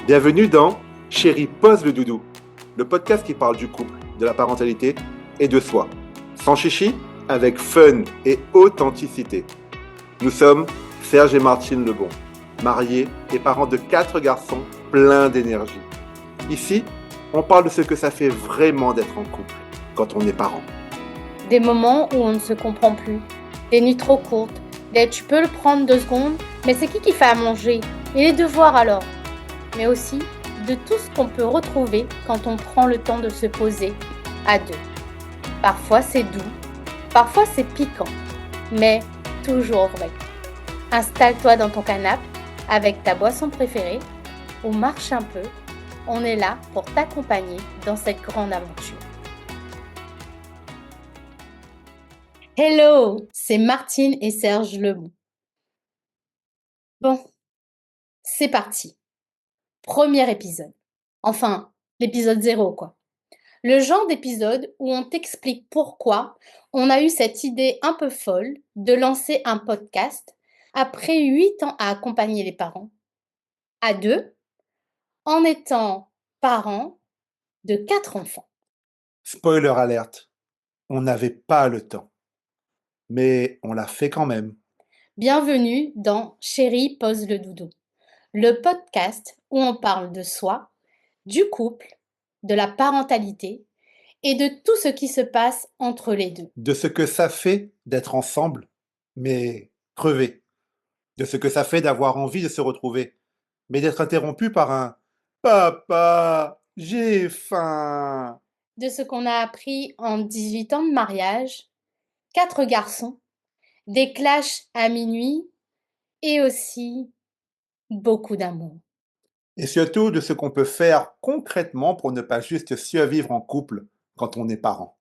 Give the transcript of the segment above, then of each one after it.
Bienvenue dans Chérie, pose le doudou, le podcast qui parle du couple, de la parentalité et de soi. Sans chichi, avec fun et authenticité. Nous sommes Serge et Martine Lebon, mariés et parents de 4 garçons pleins d'énergie. Ici, on parle de ce que ça fait vraiment d'être en couple quand on est parent. Des moments où on ne se comprend plus, des nuits trop courtes, des tu peux le prendre 2 secondes, mais c'est qui fait à manger? Et les devoirs alors? Mais aussi de tout ce qu'on peut retrouver quand on prend le temps de se poser à deux. Parfois c'est doux, parfois c'est piquant, mais toujours vrai. Installe-toi dans ton canapé avec ta boisson préférée ou marche un peu, on est là pour t'accompagner dans cette grande aventure. Hello, c'est Martine et Serge Lebon. Bon, c'est parti. Premier épisode. Enfin, l'épisode 0 quoi. Le genre d'épisode où on t'explique pourquoi on a eu cette idée un peu folle de lancer un podcast après 8 ans à accompagner les parents, à deux, en étant parents de 4 enfants. Spoiler alerte, on n'avait pas le temps. Mais on l'a fait quand même. Bienvenue dans Chérie, pose le doudou, le podcast où on parle de soi, du couple, de la parentalité et de tout ce qui se passe entre les deux. De ce que ça fait d'être ensemble, mais crevés. De ce que ça fait d'avoir envie de se retrouver, mais d'être interrompu par un Papa, j'ai faim. De ce qu'on a appris en 18 ans de mariage, 4 garçons, des clashs à minuit et aussi beaucoup d'amour. Et surtout de ce qu'on peut faire concrètement pour ne pas juste survivre en couple quand on est parent.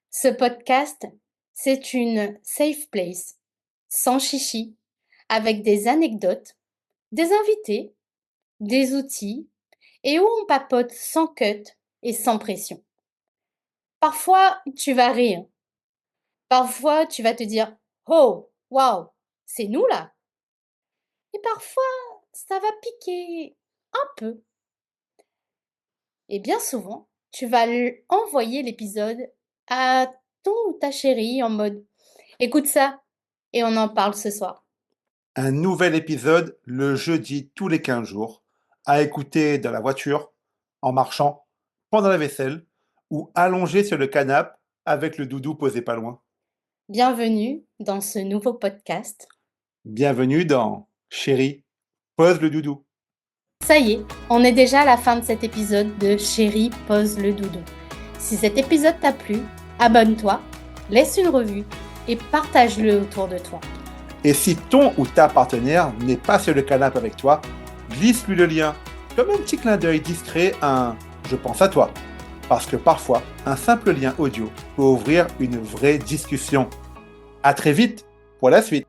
Ce podcast, c'est une safe place, sans chichi, avec des anecdotes, des invités, des outils et où on papote sans cut et sans pression. Parfois, tu vas rire. Parfois, tu vas te dire « Oh, waouh, c'est nous là !» Et parfois, ça va piquer un peu. Et bien souvent, tu vas envoyer l'épisode à ton ou ta chérie en mode « Écoute ça et on en parle ce soir. » Un nouvel épisode le jeudi tous les 15 jours, à écouter dans la voiture, en marchant, pendant la vaisselle ou allongé sur le canapé avec le doudou posé pas loin. Bienvenue dans ce nouveau podcast. Bienvenue dans Chérie, pose le doudou. Ça y est, on est déjà à la fin de cet épisode de Chérie, pose le doudou. Si cet épisode t'a plu, abonne-toi, laisse une revue et partage-le autour de toi. Et si ton ou ta partenaire n'est pas sur le canapé avec toi, glisse-lui le lien, comme un petit clin d'œil discret, un « je pense à toi ». Parce que parfois, un simple lien audio peut ouvrir une vraie discussion. À très vite pour la suite.